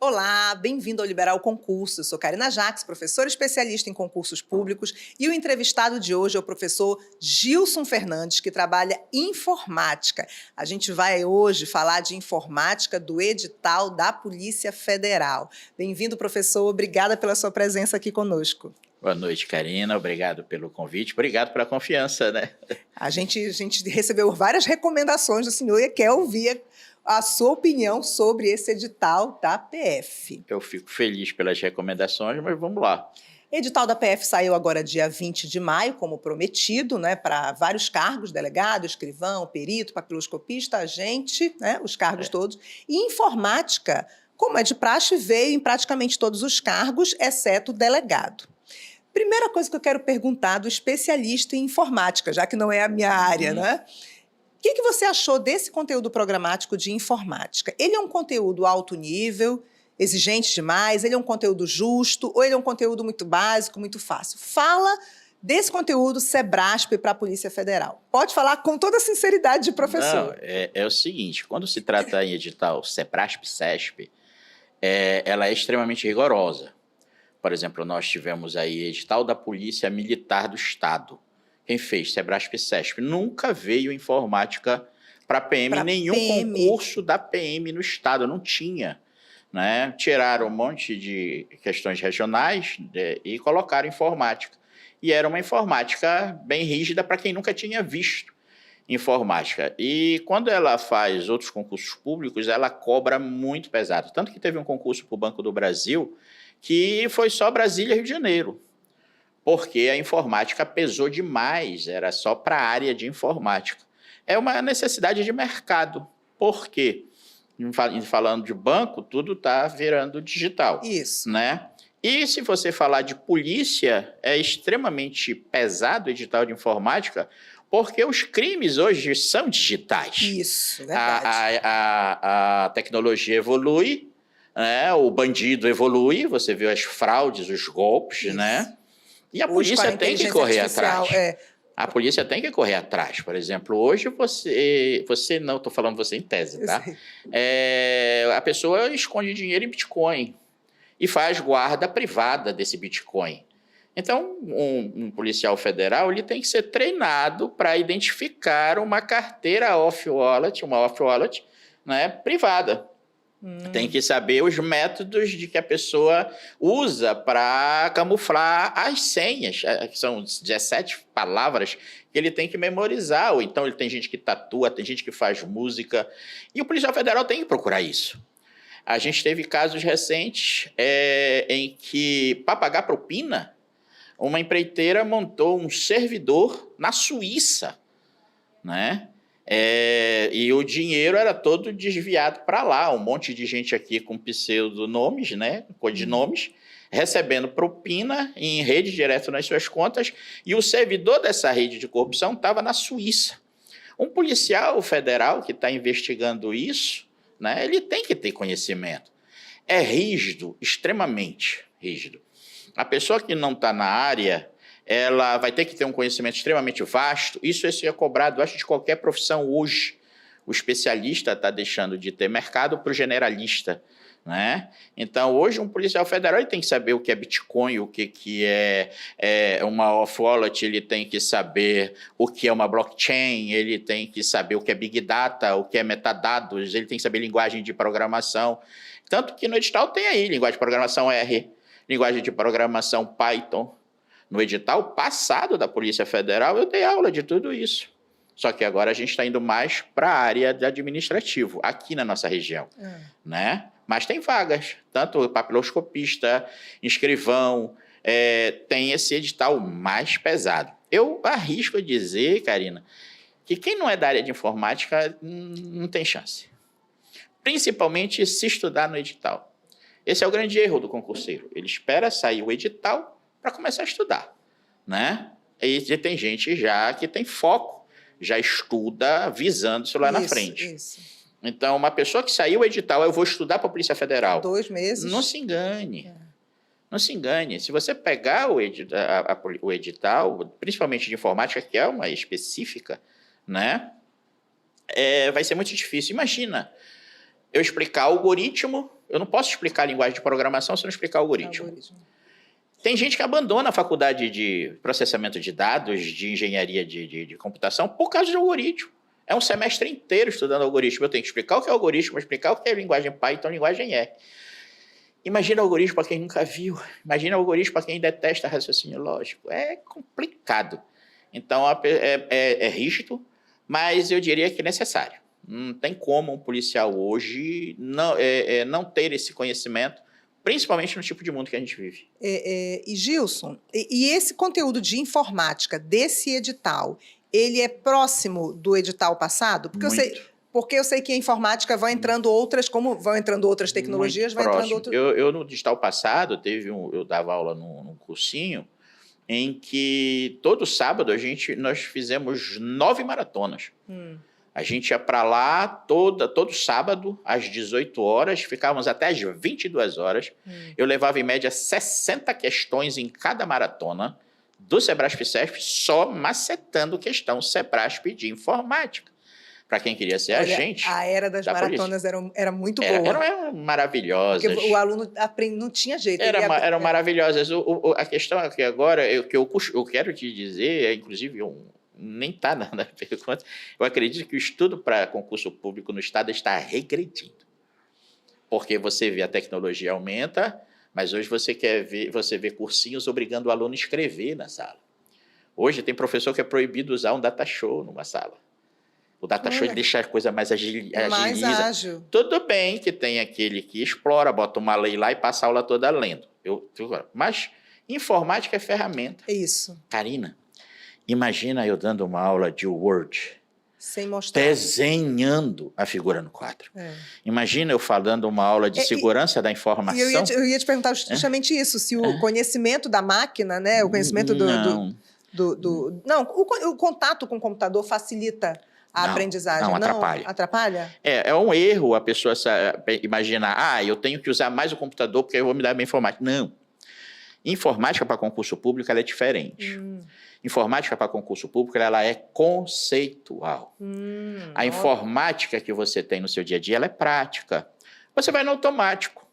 Olá, bem-vindo ao Liberal Concurso. Eu sou Karina Jaques, professora especialista em concursos públicos, e o entrevistado de hoje é o professor Gilson Fernandes, que trabalha informática. A gente vai hoje falar de informática do edital da Polícia Federal. Bem-vindo, professor. Obrigada pela sua presença aqui conosco. Boa noite, Karina. Obrigado pelo convite. Obrigado pela confiança, né? A gente recebeu várias recomendações do senhor e quer ouvir a sua opinião sobre esse edital da PF. Eu fico feliz pelas recomendações, mas vamos lá. Edital da PF saiu agora dia 20 de maio, como prometido, né, para vários cargos, delegado, escrivão, perito, papiloscopista, agente, né, os cargos todos. E informática, como é de praxe, veio em praticamente todos os cargos, exceto delegado. Primeira coisa que eu quero perguntar do especialista em informática, já que não é a minha área, né? O que você achou desse conteúdo programático de informática? Ele é um conteúdo alto nível, exigente demais? Ele é um conteúdo justo? Ou ele é um conteúdo muito básico, muito fácil? Fala desse conteúdo Sebrasp para a Polícia Federal. Pode falar com toda a sinceridade de professor. Não, é o seguinte, quando se trata em edital Sebrasp-CESP, ela é extremamente rigorosa. Por exemplo, nós tivemos aí edital da Polícia Militar do Estado. Quem fez? Sebrasp-CESP. Nunca veio informática para PM, nenhum concurso da PM no Estado, não tinha. Né? Tiraram um monte de questões regionais e colocaram informática. E era uma informática bem rígida para quem nunca tinha visto informática. E quando ela faz outros concursos públicos, ela cobra muito pesado. Tanto que teve um concurso para o Banco do Brasil que foi só Brasília e Rio de Janeiro, porque a informática pesou demais, era só para a área de informática. É uma necessidade de mercado. Por quê? Falando de banco, tudo está virando digital. Isso. Né? E se você falar de polícia, é extremamente pesado o edital de informática, porque os crimes hoje são digitais. Isso, verdade. A tecnologia evolui, né? O bandido evolui, você vê as fraudes, os golpes, isso. Né? E a polícia tem que correr atrás. A polícia tem que correr atrás. Por exemplo, hoje você não, estou falando você em tese, tá? A pessoa esconde dinheiro em Bitcoin e faz guarda privada desse Bitcoin. Então, um policial federal ele tem que ser treinado para identificar uma carteira off-wallet, né, privada. Tem que saber os métodos de que a pessoa usa para camuflar as senhas, que são 17 palavras que ele tem que memorizar. Ou então tem gente que tatua, tem gente que faz música. E o policial federal tem que procurar isso. A gente teve casos recentes em que, para pagar propina, uma empreiteira montou um servidor na Suíça, né? E o dinheiro era todo desviado para lá, um monte de gente aqui com pseudonomes, né, codinomes, recebendo propina em rede direto nas suas contas, e o servidor dessa rede de corrupção estava na Suíça. Um policial federal que está investigando isso, né, ele tem que ter conhecimento. É rígido, extremamente rígido. A pessoa que não está na área, ela vai ter que ter um conhecimento extremamente vasto. Isso é cobrado, acho, de qualquer profissão hoje. O especialista está deixando de ter mercado para o generalista. Né? Então, hoje, um policial federal ele tem que saber o que é Bitcoin, o que é uma off-wallet, ele tem que saber o que é uma blockchain, ele tem que saber o que é Big Data, o que é metadados, ele tem que saber linguagem de programação. Tanto que no edital tem aí linguagem de programação R, linguagem de programação Python. No edital passado da Polícia Federal, eu dei aula de tudo isso. Só que agora a gente está indo mais para a área de administrativo, aqui na nossa região. Né? Mas tem vagas, tanto papiloscopista, escrivão, tem esse edital mais pesado. Eu arrisco dizer, Karina, que quem não é da área de informática não tem chance. Principalmente se estudar no edital. Esse é o grande erro do concurseiro. Ele espera sair o edital para começar a estudar, né? E tem gente já que tem foco, já estuda visando isso lá na frente. Isso. Então, uma pessoa que saiu o edital, eu vou estudar para a Polícia Federal. 2 meses. Não se engane. Não se engane. Se você pegar o edital, principalmente de informática, que é uma específica, né? Vai ser muito difícil. Imagina, eu explicar algoritmo, eu não posso explicar a linguagem de programação se eu não explicar algoritmo. Tem gente que abandona a faculdade de processamento de dados, de engenharia de computação, por causa de algoritmo. É um semestre inteiro estudando algoritmo. Eu tenho que explicar o que é algoritmo, explicar o que é linguagem Python, linguagem R. Imagina algoritmo para quem nunca viu. Imagina algoritmo para quem detesta raciocínio lógico. É complicado. Então, é rígido, mas eu diria que é necessário. Não tem como um policial hoje não ter esse conhecimento, principalmente no tipo de mundo que a gente vive. E Gilson, e esse conteúdo de informática desse edital, ele é próximo do edital passado? Porque eu sei que a informática vai entrando outras, como vão entrando outras tecnologias, vai entrando outras... Eu no edital passado, eu dava aula num cursinho, em que todo sábado nós fizemos 9 maratonas. A gente ia para lá todo sábado, às 18 horas, ficávamos até às 22 horas. Eu levava, em média, 60 questões em cada maratona do Sebrasp-CESP, só macetando questão Sebrasp de informática. Para quem queria ser agente. A era das maratonas era muito boa. Eram maravilhosas. Porque o aluno não tinha jeito. Eram maravilhosas. A questão é que agora, o que eu quero te dizer, inclusive, nem está na pergunta, eu acredito que o estudo para concurso público no Estado está regredindo. Porque você vê a tecnologia aumenta, mas hoje você vê cursinhos obrigando o aluno a escrever na sala. Hoje tem professor que é proibido usar um data show numa sala. O data show deixa a coisa mais agiliza. Mais ágil. Tudo bem que tem aquele que explora, bota uma lei lá e passa a aula toda lendo. Mas informática é ferramenta. É isso. Karina, imagina eu dando uma aula de Word. Sem mostrar. Desenhando a figura no quadro. Imagina eu falando uma aula de segurança da informação. Eu ia te perguntar justamente isso, se o conhecimento da máquina, né, o conhecimento Não, o contato com o computador facilita a aprendizagem. Não, atrapalha. Atrapalha? É um erro a pessoa imaginar, eu tenho que usar mais o computador porque eu vou me dar bem informática. Não. Informática para concurso público ela é diferente. Informática para concurso público ela é conceitual. A informática que você tem no seu dia a dia ela é prática. Você vai no automático.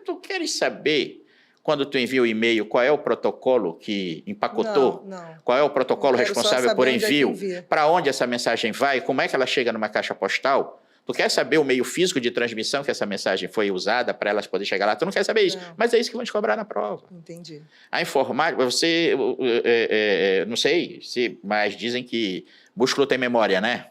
Tu queres saber, quando tu envia o e-mail, qual é o protocolo que empacotou? Não. Qual é o protocolo responsável por envio? Para onde essa mensagem vai? Como é que ela chega numa caixa postal? Tu quer saber o meio físico de transmissão que essa mensagem foi usada para elas poderem chegar lá? Tu não quer saber isso, mas é isso que vão te cobrar na prova. Entendi. A informática, não sei, mas dizem que músculo tem memória, né?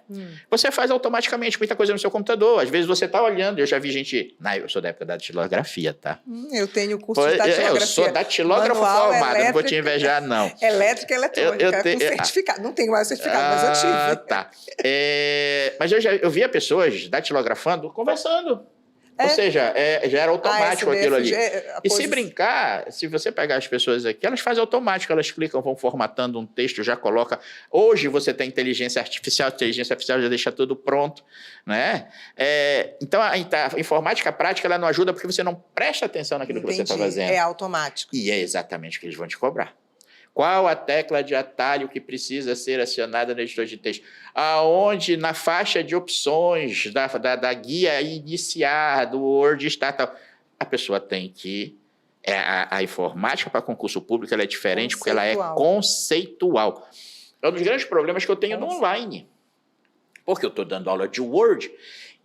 Você faz automaticamente muita coisa no seu computador. Às vezes você está olhando, eu já vi gente... eu sou da época da datilografia, tá? Eu tenho curso de datilografia. Eu sou datilógrafo formado, não vou te invejar, não. Elétrica e eletrônica, com certificado. Não tenho mais certificado, mas eu tive. Tá. Mas eu via pessoas datilografando, conversando. Ou seja, já era automático aquilo ali. E se brincar, se você pegar as pessoas aqui, elas fazem automático, elas clicam, vão formatando um texto, já coloca... Hoje você tem inteligência artificial já deixa tudo pronto, né? Então, a informática prática, ela não ajuda porque você não presta atenção naquilo que você está fazendo. É automático. E é exatamente o que eles vão te cobrar. Qual a tecla de atalho que precisa ser acionada no editor de texto? Aonde, na faixa de opções da guia iniciar, do Word Start, a pessoa tem que... A informática para concurso público ela é diferente porque ela é conceitual. É um dos grandes problemas que eu tenho no online. Porque eu estou dando aula de Word...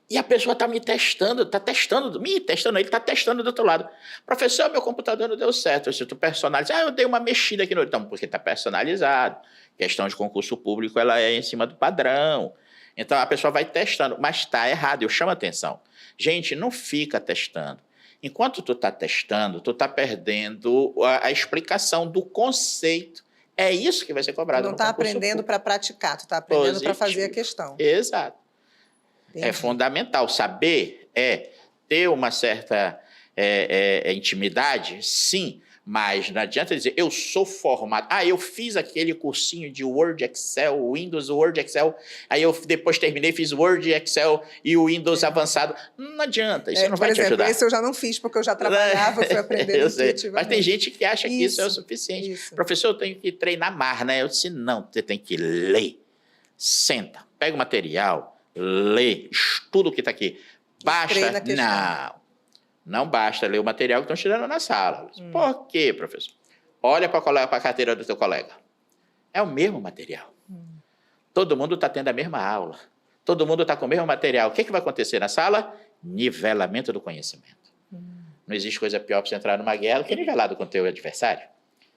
E a pessoa está me testando, ele está testando do outro lado. Professor, meu computador não deu certo. Se tu personaliza, eu dei uma mexida aqui no... Então, porque está personalizado. Questão de concurso público, ela é em cima do padrão. Então, a pessoa vai testando, mas está errado, eu chamo a atenção. Gente, não fica testando. Enquanto tu está testando, tu está perdendo a explicação do conceito. É isso que vai ser cobrado no concurso público. Não está aprendendo para praticar, tu está aprendendo para fazer a questão. Exato. Entendi. É fundamental. Saber ter uma certa intimidade, sim, mas não adianta dizer, eu sou formado. Eu fiz aquele cursinho de Word, Excel, Windows, Word, Excel, aí eu depois terminei, fiz Word, Excel e o Windows avançado. Não adianta, isso não vai te ajudar. Esse eu já não fiz, porque eu já trabalhava, fui aprendendo intuitivamente. Mas tem gente que acha que isso é o suficiente. Isso. Professor, eu tenho que treinar mais, né? Eu disse, não, você tem que ler. Senta, pega o material, lê, estuda o que está aqui. Basta? Não basta ler o material que estão tirando na sala. Por quê, professor? Olha para a carteira do teu colega. É o mesmo material. Todo mundo está tendo a mesma aula. Todo mundo está com o mesmo material. O que vai acontecer na sala? Nivelamento do conhecimento. Não existe coisa pior para você entrar numa guerra que nivelar com o teu adversário.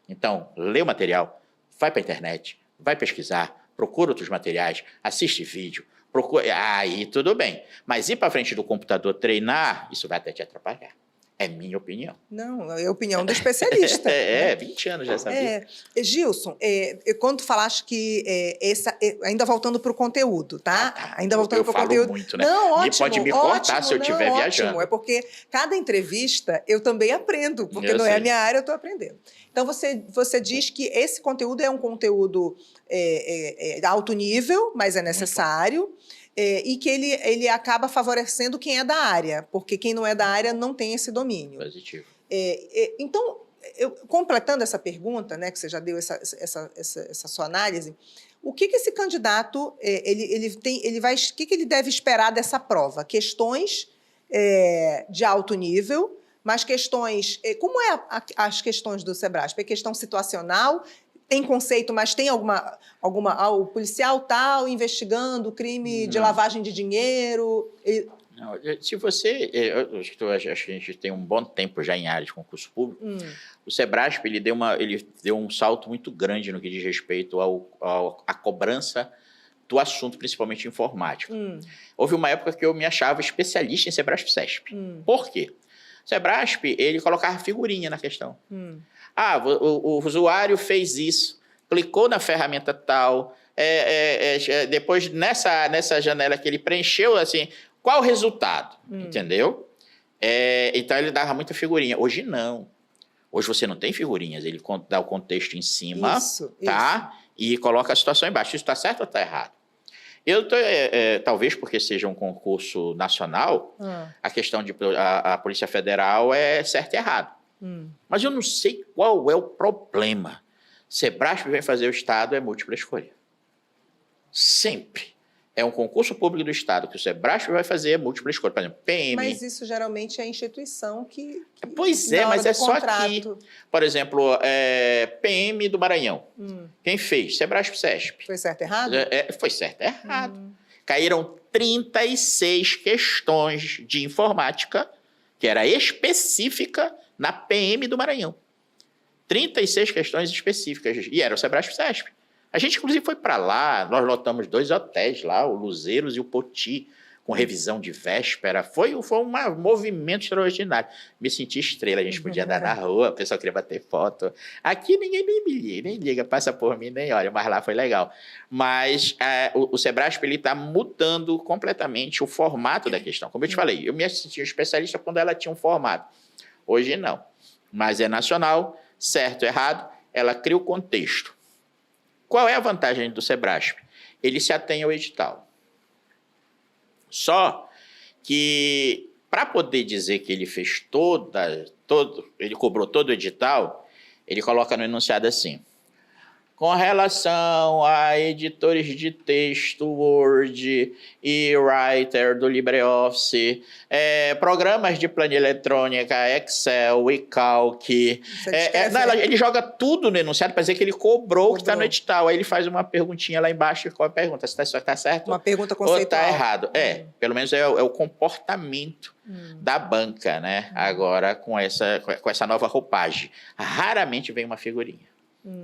Então, lê o material, vai para a internet, vai pesquisar, procura outros materiais, assiste vídeo, aí tudo bem. Mas ir para frente do computador treinar, isso vai até te atrapalhar. É minha opinião. Não, é a opinião do especialista. 20 anos já sabia. Gilson, quando tu falaste que ainda voltando para o conteúdo, tá? Ainda voltando para o conteúdo. Eu falo muito, né? Não, ótimo. Pode me cortar se eu estiver viajando. É porque cada entrevista eu também aprendo, porque não é a minha área, eu estou aprendendo. Então, você diz que esse conteúdo é um conteúdo alto nível, mas é necessário. E que ele acaba favorecendo quem é da área, porque quem não é da área não tem esse domínio. Positivo. Então, completando essa pergunta, né, que você já deu essa sua análise, o que esse candidato o que ele deve esperar dessa prova? Questões de alto nível, mas questões... Como as questões do SEBRASP? É questão situacional? Tem conceito, mas tem alguma o policial tal investigando crime de lavagem de dinheiro? Não, se você... acho que a gente tem um bom tempo já em área de concurso público. O SEBRASP ele deu um salto muito grande no que diz respeito à cobrança do assunto, principalmente informático. Houve uma época que eu me achava especialista em SEBRASP-CESP. Por quê? O SEBRASP, ele colocava figurinha na questão. O usuário fez isso, clicou na ferramenta tal, depois nessa janela que ele preencheu, assim, qual o resultado? Entendeu? Então ele dava muita figurinha. Hoje não. Hoje você não tem figurinhas, ele dá o contexto em cima, tá? E coloca a situação embaixo. Isso está certo ou está errado? Talvez porque seja um concurso nacional, a questão de a Polícia Federal é certo e errado. Mas eu não sei qual é o problema. SEBRASP vem fazer o Estado é múltipla escolha. Sempre. É um concurso público do Estado que o SEBRASP vai fazer múltipla escolha. Por exemplo, PM... Mas isso geralmente é a instituição que pois é, mas é só aqui. Por exemplo, PM do Maranhão. Quem fez? SEBRASP-CESP. Foi certo e errado? Foi certo e errado. Caíram 36 questões de informática, que era específica na PM do Maranhão. 36 questões específicas. E era o SEBRASP-CESP. A gente, inclusive, foi para lá, nós lotamos 2 hotéis lá, o Luzeiros e o Poti, com revisão de véspera. Foi um movimento extraordinário. Me senti estrela, a gente podia andar na rua, o pessoal queria bater foto. Aqui ninguém nem liga, passa por mim, nem olha, mas lá foi legal. Mas o SEBRASP está mudando completamente o formato da questão. Como eu te falei, eu me senti especialista quando ela tinha um formato. Hoje não. Mas é nacional, certo, errado, ela cria o contexto. Qual é a vantagem do SEBRASP? Ele se atém ao edital. Só que, para poder dizer que ele fez ele cobrou todo o edital, ele coloca no enunciado assim: com relação a editores de texto, Word e Writer do LibreOffice, programas de planilha eletrônica, Excel e Calc. Ele joga tudo no enunciado para dizer que ele cobrou o que está no edital. Aí ele faz uma perguntinha lá embaixo, qual a pergunta? Se está certo? Uma pergunta conceitual. Ou está errado? Pelo menos é o comportamento da banca, né? Agora com essa nova roupagem. Raramente vem uma figurinha.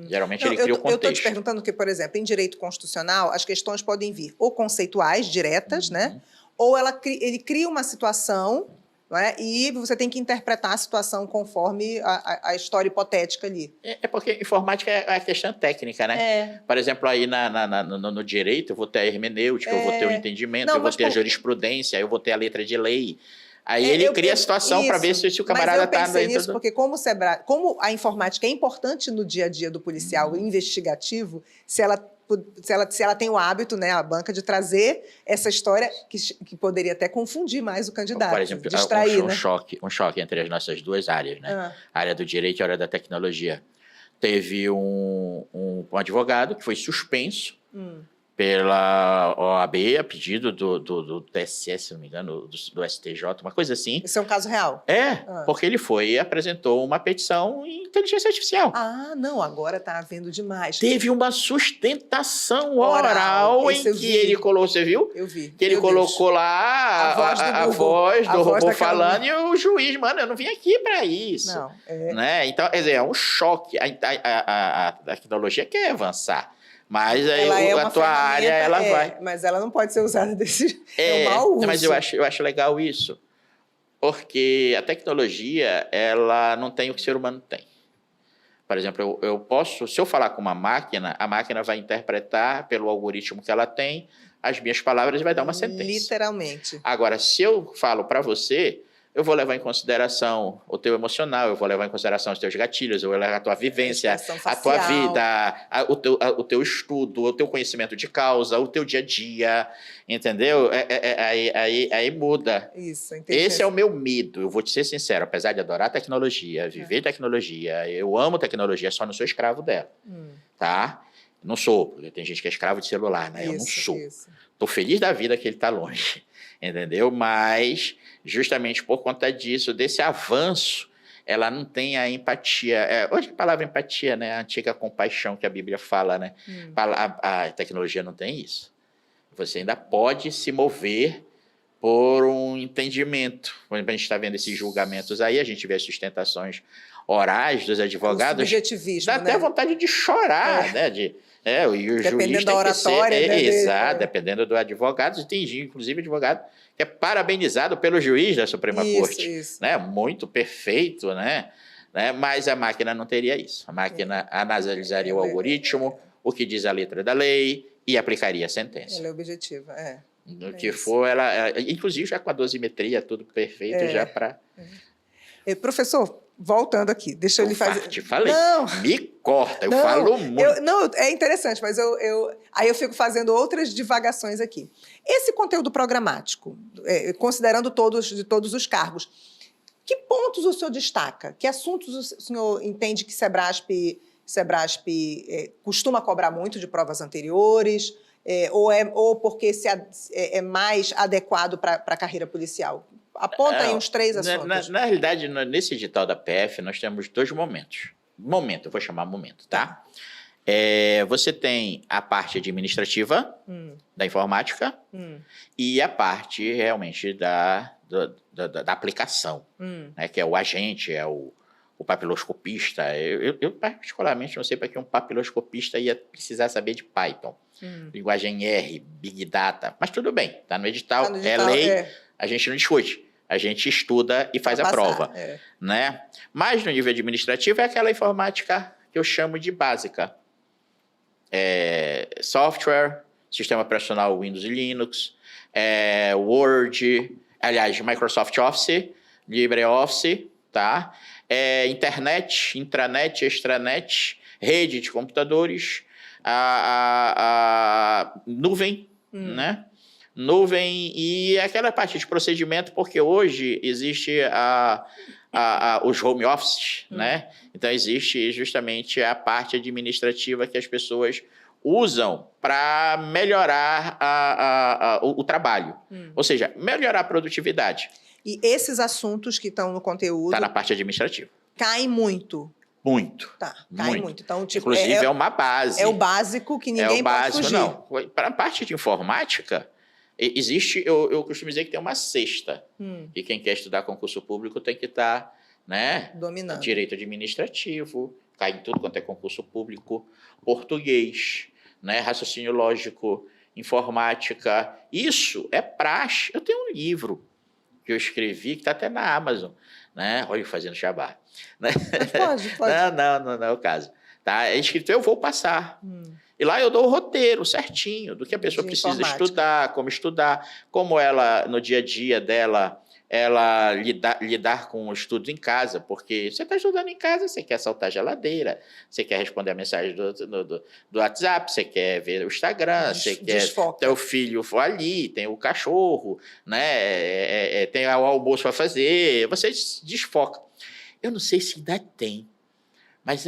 Geralmente ele cria o contexto. Eu estou te perguntando que, por exemplo, em direito constitucional, as questões podem vir ou conceituais, diretas, né? Ou ele cria uma situação, não é? E você tem que interpretar a situação conforme a história hipotética ali. Porque informática é a questão técnica, né? Por exemplo, aí no direito eu vou ter a hermenêutica, eu vou ter o entendimento, eu vou ter a jurisprudência, eu vou ter a letra de lei. Aí ele cria a situação para ver se o camarada está... Mas eu pensei nisso porque como a informática é importante no dia a dia do policial investigativo, se ela tem o hábito, né, a banca, de trazer essa história que poderia até confundir mais o candidato. Por exemplo, distrair, um choque entre as nossas duas áreas, né? A área do direito e a área da tecnologia. Teve um advogado que foi suspenso pela OAB, a pedido do TSE, se não me engano, do STJ, uma coisa assim. Isso é um caso real? Porque ele foi e apresentou uma petição em inteligência artificial. Não, agora está havendo demais. Teve uma sustentação oral em que ele colocou, você viu? Eu vi. Que ele colocou lá a voz do robô falando e o juiz, mano, eu não vim aqui para isso. Não, né? Então, quer dizer, é um choque. A tecnologia quer avançar. Mas aí a tua área, ela vai. Mas ela não pode ser usada desse... É um mau uso. Mas eu acho legal isso. Porque a tecnologia, ela não tem o que o ser humano tem. Por exemplo, eu posso... Se eu falar com uma máquina, a máquina vai interpretar pelo algoritmo que ela tem as minhas palavras e vai dar uma sentença. Literalmente. Agora, se eu falo para você... Eu vou levar em consideração o teu emocional, eu vou levar em consideração os teus gatilhos, eu vou levar a tua vivência, a tua vida, o teu estudo, o teu conhecimento de causa, o teu dia a dia, entendeu? Aí muda. Isso, entendi. Esse é o meu medo, eu vou te ser sincero, apesar de adorar tecnologia, viver tecnologia, eu amo tecnologia, só não sou escravo dela, tá? Não sou, porque tem gente que é escravo de celular, né? Eu não sou. Estou feliz da vida que ele está longe, entendeu? Mas... justamente por conta disso, desse avanço, ela não tem a empatia. Hoje a palavra empatia, né? A antiga compaixão que a Bíblia fala, né? A tecnologia não tem isso. Você ainda pode se mover por um entendimento. Quando a gente está vendo esses julgamentos aí, a gente vê as sustentações orais dos advogados. O subjetivismo, dá até vontade de chorar, né? E o juiz da oratória, né? Exato, dependendo do advogado. Tem, inclusive, advogado que é parabenizado pelo juiz da Suprema Corte. Isso. Né? Muito perfeito, né? Mas a máquina não teria isso. A máquina analisaria o algoritmo, o que diz a letra da lei e aplicaria a sentença. Ela é objetiva, No que for, ela... Inclusive, já com a dosimetria, tudo perfeito, já para... Professor, voltando aqui, deixa eu lhe fazer... Te falei, não, me corta, eu falo muito. É interessante, mas aí eu fico fazendo outras divagações aqui. Esse conteúdo programático, considerando de todos os cargos, que pontos o senhor destaca? Que assuntos o senhor entende que Sebrasp costuma cobrar muito de provas anteriores, ou porque é mais adequado para a carreira policial? Aponta aí uns 3 assuntos. Na realidade, nesse edital da PF, nós temos 2 momentos. Eu vou chamar momento, tá? Você tem a parte administrativa da informática e a parte realmente da aplicação, né? Que é o agente, é o papiloscopista. Eu particularmente não sei para que um papiloscopista ia precisar saber de Python, linguagem R, Big Data, mas tudo bem, está no edital, é lei, a gente não discute. A gente estuda e faz a prova. Né? Mas no nível administrativo é aquela informática que eu chamo de básica. Software, sistema operacional Windows e Linux, Word, aliás, Microsoft Office, LibreOffice, tá? Internet, intranet, extranet, rede de computadores, a nuvem, né? Nuvem e aquela parte de procedimento, porque hoje existe os home office, né? Então, existe justamente a parte administrativa que as pessoas usam para melhorar o trabalho. Ou seja, melhorar a produtividade. E esses assuntos que estão no conteúdo... Está na parte administrativa. Caem muito. Muito. Cai muito. Então, tipo, inclusive, é uma base. É o básico que ninguém pode fugir. Não. Para a parte de informática... Existe, eu costumo dizer que tem uma cesta. E quem quer estudar concurso público tem que estar, né, dominando. Direito administrativo, cai em tudo quanto é concurso público, português, né, raciocínio lógico, informática. Isso é praxe. Eu tenho um livro que eu escrevi, que está até na Amazon, né? Olha, fazendo jabá. Né? Pode. Não é o caso. Tá? É escrito, eu vou passar. E lá eu dou o roteiro certinho do que a pessoa precisa estudar, como ela, no dia a dia dela, ela lidar com o estudo em casa, porque você está estudando em casa, você quer saltar a geladeira, você quer responder a mensagem do WhatsApp, você quer ver o Instagram, você quer ter o filho ali, tem o cachorro, né? Tem o almoço para fazer, você desfoca. Eu não sei se ainda tem, mas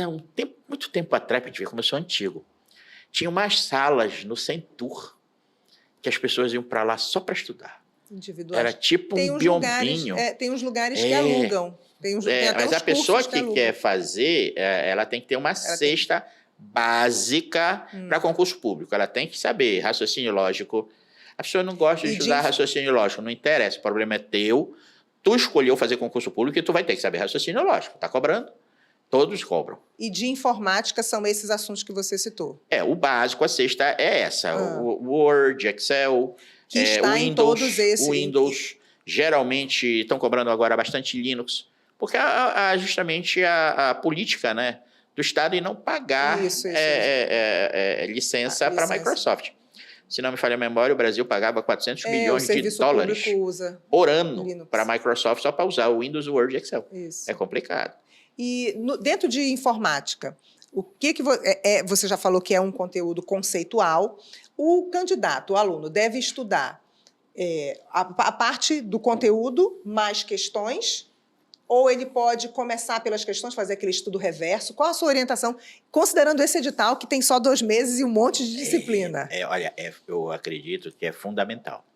muito tempo atrás, para a gente ver como eu sou antigo, Tinha umas salas no Centur que as pessoas iam para lá só para estudar. Individuais. Era tipo um biombinho. Tem uns lugares que alugam. Tem até mas a pessoa que quer fazer, ela tem que ter uma cesta básica para concurso público. Ela tem que saber raciocínio lógico. A pessoa não gosta de estudar raciocínio lógico, não interessa. O problema é teu. Tu escolheu fazer concurso público e tu vai ter que saber raciocínio lógico. Tá cobrando? Todos cobram. E de informática são esses assuntos que você citou? O básico, a cesta é essa. O Word, Excel, que está o Windows, em todos esses. O Windows. Geralmente estão cobrando agora bastante Linux. Porque justamente a política, né, do Estado em não pagar licença para a Microsoft. Se não me falha a memória, o Brasil pagava 400 milhões de dólares por ano para a Microsoft só para usar o Windows, o Word e Excel. Isso. É complicado. E dentro de informática, o que você já falou que é um conteúdo conceitual, o candidato, o aluno, deve estudar a parte do conteúdo mais questões, ou ele pode começar pelas questões, fazer aquele estudo reverso? Qual a sua orientação, considerando esse edital que tem só 2 meses e um monte de disciplina? Olha, eu acredito que é fundamental.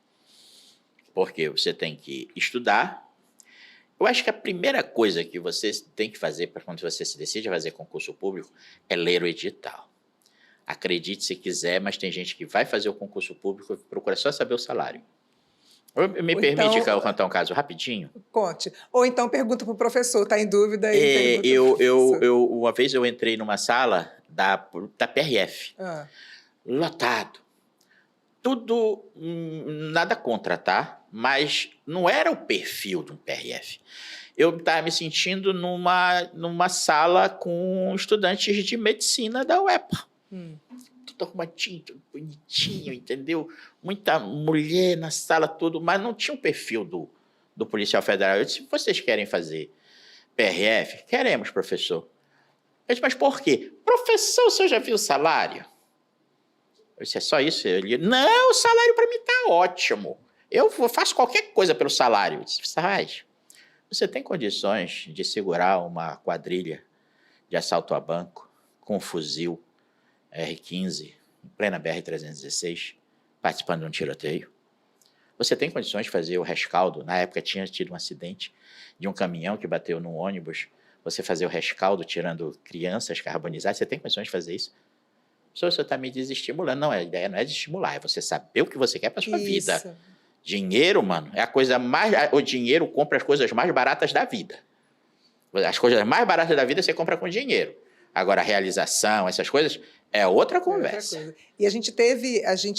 Porque você tem que estudar. Eu acho que a primeira coisa que você tem que fazer para quando você se decide a fazer concurso público é ler o edital. Acredite se quiser, mas tem gente que vai fazer o concurso público e procura só saber o salário. Me permite contar um caso rapidinho? Conte. Ou então pergunta para o professor, está em dúvida? Uma vez eu entrei numa sala da PRF, lotado. Tudo, nada contra, tá? Mas não era o perfil de um PRF. Eu estava me sentindo numa sala com estudantes de medicina da UEPA. Tudo arrumadinho, tudo bonitinho, entendeu? Muita mulher na sala, tudo, mas não tinha um perfil do policial federal. Eu disse, vocês querem fazer PRF? Queremos, professor. Eu disse, mas por quê? Professor, o senhor já viu o salário? Eu disse, é só isso? Ele, não, o salário para mim está ótimo. Eu faço qualquer coisa pelo salário. Eu disse, Sarraz, você tem condições de segurar uma quadrilha de assalto a banco com um fuzil R-15, em plena BR-316, participando de um tiroteio? Você tem condições de fazer o rescaldo? Na época tinha tido um acidente de um caminhão que bateu num ônibus. Você fazer o rescaldo tirando crianças carbonizadas. Você tem condições de fazer isso? O senhor está me desestimulando. Não, a ideia não é de estimular, é você saber o que você quer para sua vida. Dinheiro, mano, é a coisa mais... O dinheiro compra as coisas mais baratas da vida. As coisas mais baratas da vida você compra com dinheiro. Agora, a realização, essas coisas, é outra conversa. Outra coisa. E a gente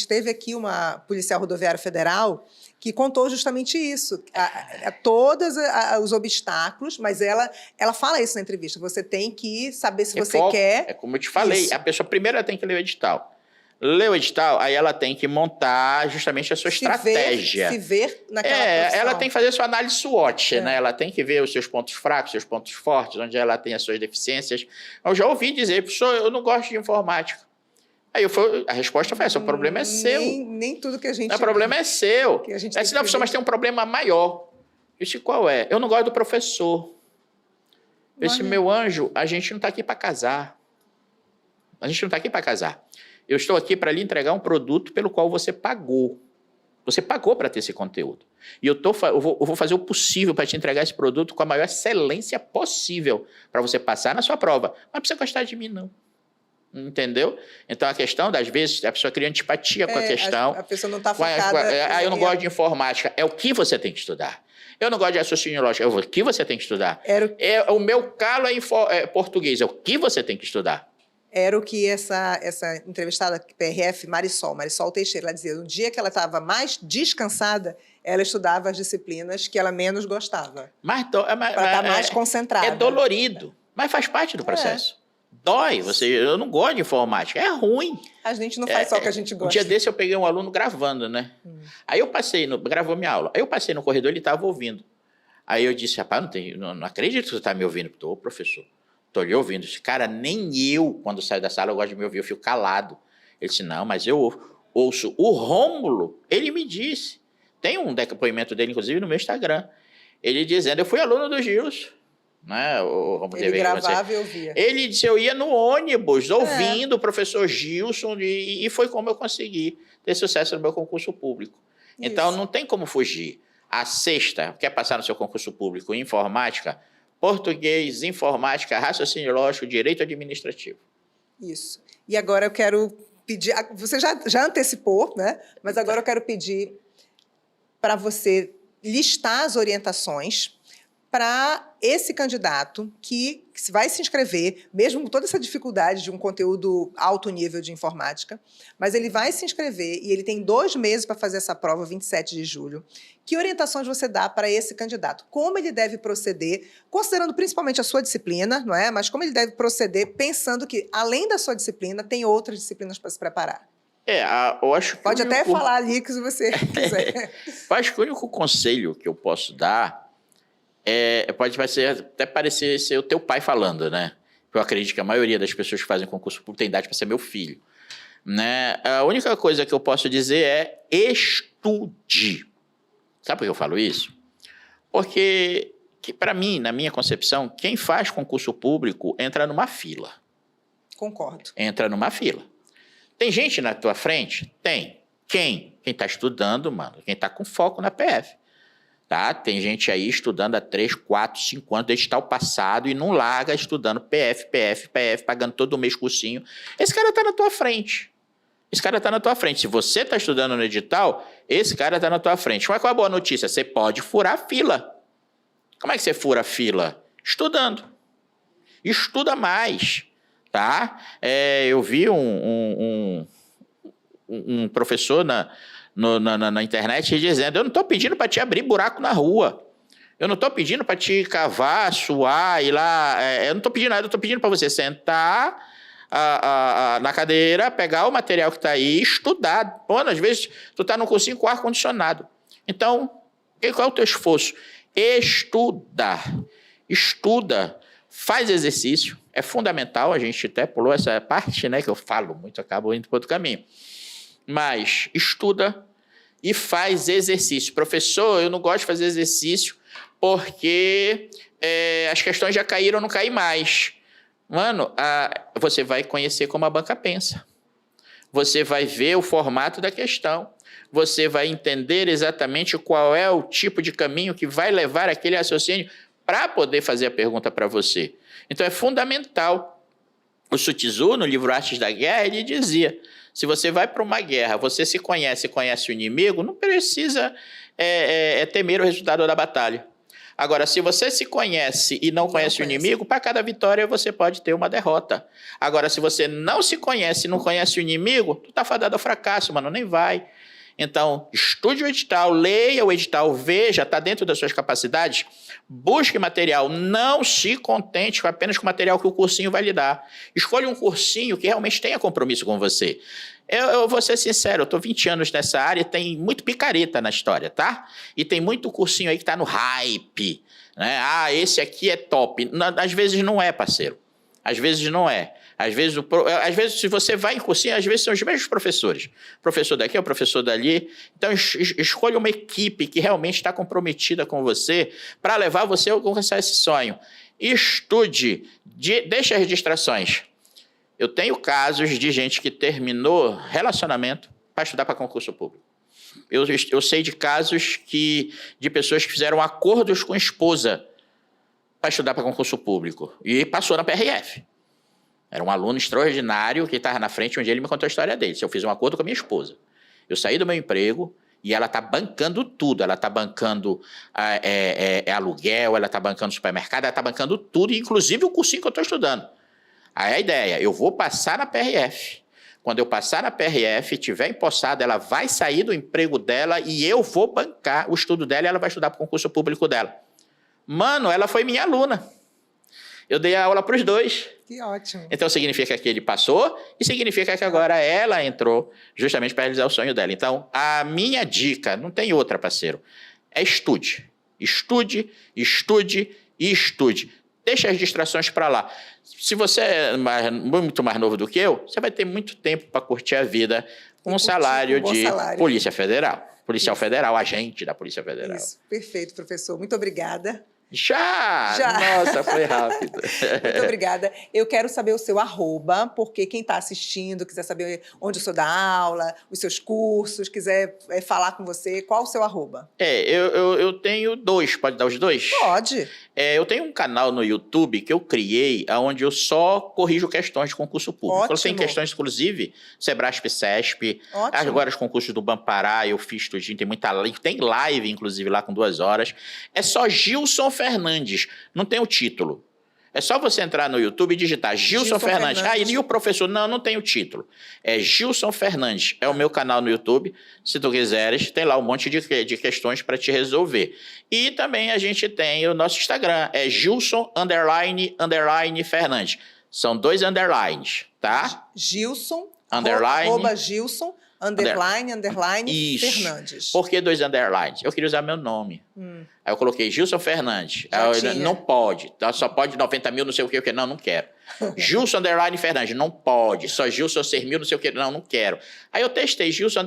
teve aqui uma policial rodoviária federal que contou justamente isso, todos os obstáculos, mas ela fala isso na entrevista, você tem que saber se você quer... É como eu te falei, a pessoa primeiro ela tem que ler o edital. Lê o edital, aí ela tem que montar justamente a sua estratégia. Se ver naquela profissão. Ela tem que fazer a sua análise SWOT, né? Ela tem que ver os seus pontos fracos, seus pontos fortes, onde ela tem as suas deficiências. Eu já ouvi dizer, professor, eu não gosto de informática. Aí a resposta foi essa, o problema é seu. Nem tudo que a gente... O problema é seu. Não, professor, mas tem um problema maior. Eu disse, qual é? Eu não gosto do professor. Eu disse, meu anjo, a gente não está aqui para casar. A gente não está aqui para casar. Eu estou aqui para lhe entregar um produto pelo qual você pagou. Você pagou para ter esse conteúdo. E eu vou fazer o possível para te entregar esse produto com a maior excelência possível para você passar na sua prova. Mas não precisa gostar de mim, não. Entendeu? Então, a questão, das vezes, a pessoa cria antipatia com a questão. A pessoa não está focada... eu não gosto de informática. É o que você tem que estudar. Eu não gosto de raciocínio lógico. É o que você tem que estudar. O meu calo é português. É o que você tem que estudar. Era o que essa entrevistada PRF, Marisol Teixeira, ela dizia, no dia que ela estava mais descansada, ela estudava as disciplinas que ela menos gostava. Para estar mais concentrada. É dolorido, mas faz parte do processo. Dói, eu não gosto de informática, é ruim. A gente não faz só o que a gente gosta. Um dia desse eu peguei um aluno gravando, né? Aí eu passei, gravou minha aula, aí eu passei no corredor, ele estava ouvindo. Aí eu disse, rapaz, não acredito que você está me ouvindo. Tô, professor. Estou lhe ouvindo. Esse cara, nem eu, quando saio da sala, eu gosto de me ouvir, eu fico calado. Ele disse, não, mas eu ouço. O Rômulo, ele me disse, tem um depoimento dele, inclusive, no meu Instagram, ele dizendo, eu fui aluno do Gilson. né? Ele gravava e ouvia. Ele disse, eu ia no ônibus, ouvindo o professor Gilson, e foi como eu consegui ter sucesso no meu concurso público. Isso. Então, não tem como fugir. A sexta, quer passar no seu concurso público em informática, português, informática, raciocínio lógico, direito administrativo. Isso. E agora eu quero pedir... Você já antecipou, né? Mas agora eu quero pedir para você listar as orientações para esse candidato que vai se inscrever, mesmo com toda essa dificuldade de um conteúdo alto nível de informática, mas ele vai se inscrever e ele tem 2 meses para fazer essa prova, 27 de julho. Que orientações você dá para esse candidato? Como ele deve proceder, considerando principalmente a sua disciplina, não é? Mas como ele deve proceder pensando que, além da sua disciplina, tem outras disciplinas para se preparar? Eu acho que pode até falar ali que se você quiser. Eu acho que o único conselho que eu posso dar vai até parecer ser o teu pai falando, né? Eu acredito que a maioria das pessoas que fazem concurso público tem idade para ser meu filho, né? A única coisa que eu posso dizer é estude. Sabe por que eu falo isso? Porque, para mim, na minha concepção, quem faz concurso público entra numa fila. Concordo. Entra numa fila. Tem gente na tua frente? Tem. Quem? Quem está estudando, mano. Quem está com foco na PF. Tá? Tem gente aí estudando há 3, 4, 5 anos, desde tal passado, e não larga estudando PF, pagando todo mês cursinho. Esse cara está na tua frente. Esse cara está na tua frente. Se você está estudando no edital, esse cara está na tua frente. Mas qual é a boa notícia? Você pode furar a fila. Como é que você fura a fila? Estudando. Estuda mais. Tá? Eu vi um professor na internet dizendo, eu não estou pedindo para te abrir buraco na rua. Eu não estou pedindo para te cavar, suar, ir lá. Eu não estou pedindo nada, eu estou pedindo para você sentar na cadeira, pegar o material que está aí e estudar. Pô, às vezes tu está num cursinho com ar-condicionado. Então, qual é o teu esforço? Estudar. Estuda. Faz exercício. É fundamental, a gente até pulou essa parte, né, que eu falo muito, acabo indo para outro caminho. Mas estuda e faz exercício. Professor, eu não gosto de fazer exercício porque as questões já caíram, não caem mais. Mano, você vai conhecer como a banca pensa. Você vai ver o formato da questão. Você vai entender exatamente qual é o tipo de caminho que vai levar aquele raciocínio para poder fazer a pergunta para você. Então, é fundamental. O Sun Tzu, no livro Artes da Guerra, ele dizia, se você vai para uma guerra, você se conhece o inimigo, não precisa temer o resultado da batalha. Agora, se você se conhece e não conhece o inimigo, para cada vitória você pode ter uma derrota. Agora, se você não se conhece e não conhece o inimigo, tu está fadado ao fracasso, mano, nem vai. Então, estude o edital, leia o edital, veja, está dentro das suas capacidades, busque material, não se contente apenas com o material que o cursinho vai lhe dar. Escolha um cursinho que realmente tenha compromisso com você. Eu vou ser sincero, eu estou 20 anos nessa área e tem muito picareta na história, tá? E tem muito cursinho aí que está no hype, né? Esse aqui é top. Às vezes não é, parceiro. Às vezes não é. Às vezes, se você vai em cursinho, às vezes são os mesmos professores. O professor daqui é o professor dali. Então, escolha uma equipe que realmente está comprometida com você para levar você a alcançar esse sonho. Estude, deixe as distrações. Eu tenho casos de gente que terminou relacionamento para estudar para concurso público. Eu sei de casos de pessoas que fizeram acordos com a esposa para estudar para concurso público e passou na PRF. Era um aluno extraordinário que estava na frente, um dia ele me contou a história dele. Eu fiz um acordo com a minha esposa. Eu saí do meu emprego e ela está bancando tudo. Ela está bancando aluguel, ela está bancando supermercado, ela está bancando tudo, inclusive o cursinho que eu estou estudando. Aí a ideia, eu vou passar na PRF. Quando eu passar na PRF, estiver empossada, ela vai sair do emprego dela e eu vou bancar o estudo dela e ela vai estudar para o concurso público dela. Mano, ela foi minha aluna. Eu dei a aula para os dois. Que ótimo. Então, significa que ele passou e significa que agora ela entrou justamente para realizar o sonho dela. Então, a minha dica, não tem outra, parceiro, é estude. Estude, estude e estude. Deixa as distrações para lá. Se você é muito mais novo do que eu, você vai ter muito tempo para curtir a vida com um salário de Polícia Federal. Policial Federal, agente da Polícia Federal. Isso, perfeito, professor. Muito obrigada. Já! Nossa, foi rápido. Muito obrigada. Eu quero saber o seu arroba, porque quem está assistindo, quiser saber onde o senhor dá aula, os seus cursos, quiser falar com você, qual o seu arroba? Eu tenho 2, pode dar os 2? Pode. Eu tenho um canal no YouTube que eu criei, onde eu só corrijo questões de concurso público. Ótimo. Eu tenho questões, inclusive, Sebrasp, CESP. Ótimo. Agora os concursos do Bampará, eu fiz tudinho, tem muita live. Tem live, inclusive, lá com 2 horas. É só Gilson Fernandes, não tem o título. É só você entrar no YouTube e digitar Gilson Fernandes. E o professor? Não tem o título. É Gilson Fernandes. É o meu canal no YouTube. Se tu quiseres, tem lá um monte de questões para te resolver. E também a gente tem o nosso Instagram. É Gilson_Fernandes. São 2 underlines, tá? Gilson, @Gilson. Gilson, Isso. Fernandes. Por que 2 underlines? Eu queria usar meu nome. Aí eu coloquei Gilson Fernandes. Não pode. Só pode 90 mil, não sei o que. Não quero. Gilson Fernandes. Não pode. Só Gilson 6 mil, não sei o que. Não quero. Aí eu testei Gilson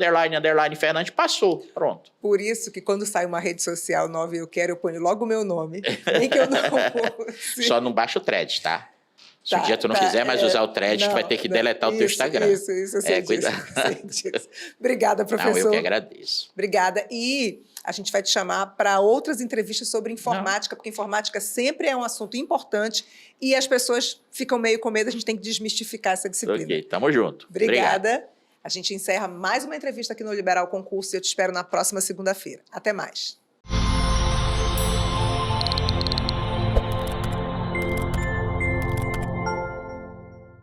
Fernandes. Passou. Pronto. Por isso que quando sai uma rede social nova e eu quero, eu ponho logo o meu nome. Nem que eu não Só não baixa o thread, tá? Se um dia tu não quiser mais usar o thread, tu vai ter que deletar o teu Instagram. Isso, eu sei disso. Obrigada, professor. Não, eu que agradeço. Obrigada. E a gente vai te chamar para outras entrevistas sobre informática, porque informática sempre é um assunto importante e as pessoas ficam meio com medo, a gente tem que desmistificar essa disciplina. Ok, tamo junto. Obrigada. Obrigado. A gente encerra mais uma entrevista aqui no Liberal Concurso e eu te espero na próxima segunda-feira. Até mais.